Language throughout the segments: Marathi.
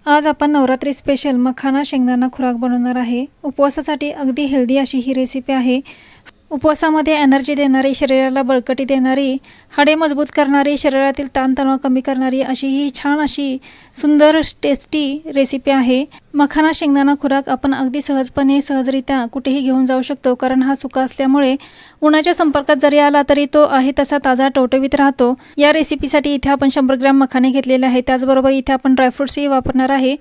आज आपण नवरात्री स्पेशल मखाना शेंगदाणा खुराक बनवणार आहे। उपवासासाठी अगदी हेल्दी अशी ही रेसिपी आहे। उपवासामध्ये एनर्जी देणारी, शरीराला बळकटी देणारी, हाडे मजबूत करणारी, शरीरातील ताणतणाव कमी करणारी अशी ही छान अशी सुंदर टेस्टी रेसिपी आहे। मखाना शेंगदाणा खुराक आपण अगदी सहजपणे सहजरित्या कुठेही घेऊन जाऊ शकतो, कारण हा सुका असल्यामुळे उन्हाच्या संपर्कात जरी आला तरी तो आहे तसा ताजा टवटवीत राहतो। या रेसिपीसाठी इथे आपण 100 ग्रॅम मखाने घेतलेले आहे। त्याचबरोबर इथे आपण ड्रायफ्रुट्सही वापरणार आहे।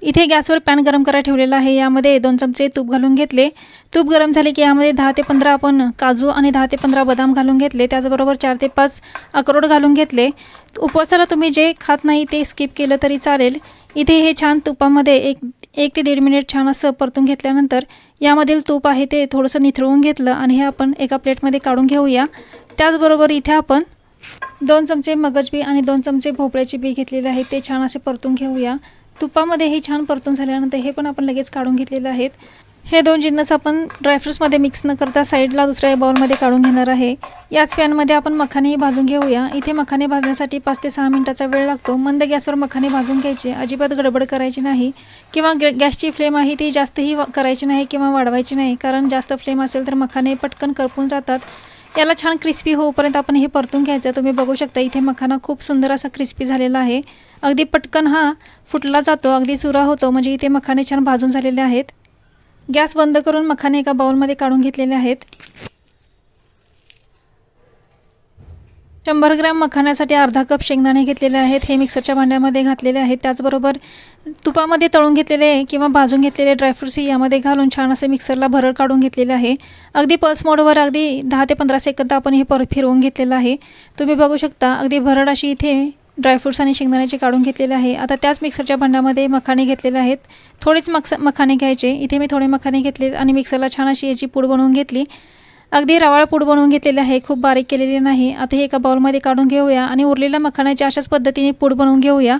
इथे गॅसवर पॅन गरम करायला ठेवलेला आहे। यामध्ये 2 चमचे तूप घालून घेतले। तूप गरम झाले की यामध्ये 10 ते 15 आपण काजू आणि 10 ते 15 बदाम घालून घेतले। त्याचबरोबर 4 ते 5 अक्रोड घालून घेतले। उपवासाला तुम्ही जे खात नाही ते स्किप केलं तरी चालेल। इथे हे छान तुपामध्ये एक ते 1.5 मिनिट छान असं परतून घेतल्यानंतर यामधील तूप आहे ते थोडंसं निथळून घेतलं आणि हे आपण एका प्लेटमध्ये काढून घेऊया। त्याचबरोबर इथे आपण 2 चमचे मगजबी आणि 2 चमचे भोपळ्याची बी घेतलेले आहे, ते छान असे परतून घेऊया। तुपामध्ये हे छान परतून झाल्यानंतर हे पण आपण लगेच काढून घेतलेले आहेत। हे 2 जिन्नस आपण ड्रायफ्रुट्समध्ये मिक्स न करता साईडला दुसऱ्या बाउलमध्ये काढून घेणार आहे। याच पॅनमध्ये आपण मखानेही भाजून घेऊया। इथे मखाने भाजण्यासाठी 5 ते 6 मिनिटाचा वेळ लागतो। मंद गॅसवर मखाने भाजून घ्यायचे, अजिबात गडबड करायची नाही किंवा गॅसची फ्लेम आहे ती जास्तही करायची नाही किंवा वाढवायची नाही, कारण जास्त फ्लेम असेल तर मखाने पटकन करपून जातात। याला छान क्रिस्पी होईपर्यंत आपण हे परतून घ्यायचं। तुम्ही बघू शकता इथे मखाना खूप सुंदर असा क्रिस्पी झालेला आहे। अगदी पटकन हा फुटला जातो, अगदी चुरा होतो, म्हणजे इथे मखाने छान भाजून झालेले आहेत। गॅस बंद करून मखाने एका बाउलमध्ये काढून घेतलेले आहेत। 100 ग्रॅम मखाण्यासाठी अर्धा कप शेंगदाणे घेतलेले आहेत, हे मिक्सरच्या भांड्यामध्ये घातलेले आहेत। त्याचबरोबर तुपामध्ये तळून घेतलेले किंवा भाजून घेतलेले ड्रायफ्रुट्स यामध्ये घालून छान असे मिक्सरला भरड काढून घेतलेले आहे। अगदी पल्स मोडवर अगदी 10 ते 15 सेकंद आपण हे फिरवून घेतलेलं आहे। तुम्ही बघू शकता अगदी भरड अशी इथे ड्रायफ्रुट्स आणि शेंगदाण्याचे काढून घेतलेले आहे। आता त्याच मिक्सरच्या भांड्यामध्ये मखाने घेतलेले आहेत, थोडेच मखाने घ्यायचे। इथे मी थोडे मखाने घेतले आणि मिक्सरला छान अशी याची पूड बनवून घेतली। अगदी रवाळ पूड बनवून घेतलेली आहे, खूप बारीक केलेली नाही। आता हे एका बाउलमध्ये काढून घेऊया आणि उरलेल्या मखाण्याची अशाच पद्धतीने पूड बनवून घेऊया।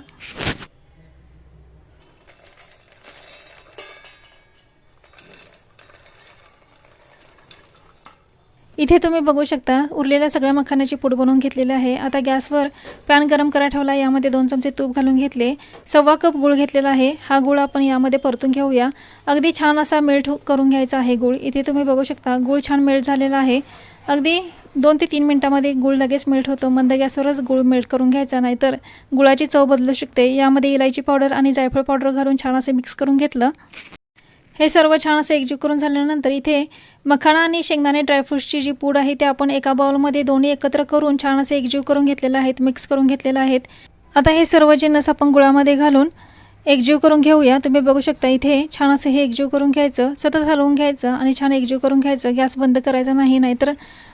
इथे तुम्ही बघू शकता उरलेल्या सगळ्या मखाण्याची पूड बनवून घेतलेली आहे। आता गॅसवर पॅन गरम करायला ठेवला, यामध्ये 2 चमचे तूप घालून घेतले। 1/4 कप गूळ घेतलेला आहे, हा गूळ आपण यामध्ये परतून घेऊया। अगदी छान असा मेल्ट करून घ्यायचा आहे गूळ। इथे तुम्ही बघू शकता गूळ छान मेल्ट झालेला आहे। अगदी 2 ते 3 मिनिटांमध्ये गूळ लगेच मेल्ट होतो। मंद गॅसवरच गूळ मेल्ट करून घ्यायचा, नाहीतर गुळाची चव बदलू शकते। यामध्ये इलायची पावडर आणि जायफळ पावडर घालून छान असे मिक्स करून घेतलं। हे सर्व छान असे एकजीव करून झाल्यानंतर इथे मखाना आणि शेंगदाणे ड्रायफ्रुट्सची जी पूड आहे ते आपण एका बाउलमध्ये दोन्ही एकत्र करून छान असे एकजीव करून घेतलेले आहेत, मिक्स करून घेतलेले आहेत। आता हे सर्व जिन्नस आपण गुळामध्ये घालून एकजीव करून घेऊया। तुम्ही बघू शकता इथे छान असे हे एकजीव करून घ्यायचं, सतत हलवून घ्यायचं आणि छान एकजीव करून घ्यायचं। गॅस बंद करायचा नाही, नाहीतर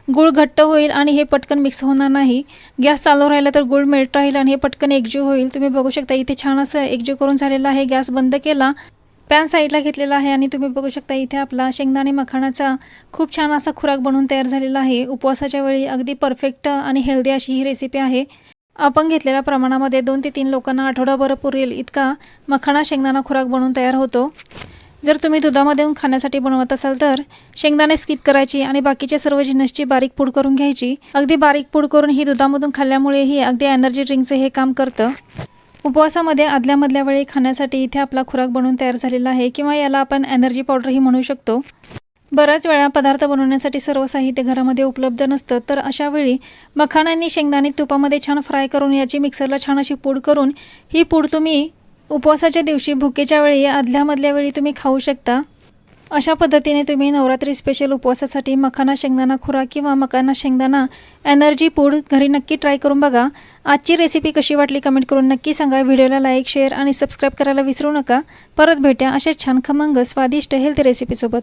गूळ घट्ट होईल आणि हे पटकन मिक्स होणार नाही। गॅस चालू राहिला तर गूळ मेल्ट राहील आणि हे पटकन एकजीव होईल। तुम्ही बघू शकता इथे छान असं एकजीव करून झालेला आहे। गॅस बंद केला, पॅन साईडला घेतलेला आहे आणि तुम्ही बघू शकता इथे आपला शेंगदाणे मखानाचा खूप छान असा खुराक बनवून तयार झालेला आहे। उपवासाच्या वेळी अगदी परफेक्ट आणि हेल्दी अशी ही रेसिपी आहे। आपण घेतलेल्या प्रमाणामध्ये 2 ते 3 लोकांना आठवडाभर पुरेल इतका मखाना शेंगदाणा खुराक बनवून तयार होतो। जर तुम्ही दुधामध्ये खाण्यासाठी बनवत असाल तर शेंगदाणे स्किप करायची आणि बाकीच्या सर्व जिन्नसची बारीक पूड करून घ्यायची। अगदी बारीक पूड करून ही दुधामधून खाल्ल्यामुळे ही अगदी एनर्जी ड्रिंकचं हे काम करतं। उपवासामध्ये आदल्यामधल्या वेळी खाण्यासाठी इथे आपला खुराक बनवून तयार झालेला आहे, किंवा याला आपण एनर्जी पावडरही म्हणू शकतो। बऱ्याच वेळा पदार्थ बनवण्यासाठी सर्व साहित्य घरामध्ये उपलब्ध नसतं, तर अशा वेळी मखाना आणि शेंगदाणे तुपामध्ये छान फ्राय करून याची मिक्सरला छान अशी पूड करून ही पूड तुम्ही उपवासाच्या दिवशी भुकेच्या वेळी आदल्यामधल्या वेळी तुम्ही खाऊ शकता। अशा पद्धतीने तुम्ही नवरात्री स्पेशल उपवासासाठी मखाना शेंगदाणा खुराक किंवा मखाना शेंगदाणा एनर्जी पूड घरी नक्की ट्राय करून बघा। आजची रेसिपी कशी वाटली कमेंट करून नक्की सांगा। व्हिडिओला लाईक, शेअर आणि सबस्क्राईब करायला विसरू नका। परत भेटूया अशाच छान खमंग स्वादिष्ट हेल्थ रेसिपीसोबत।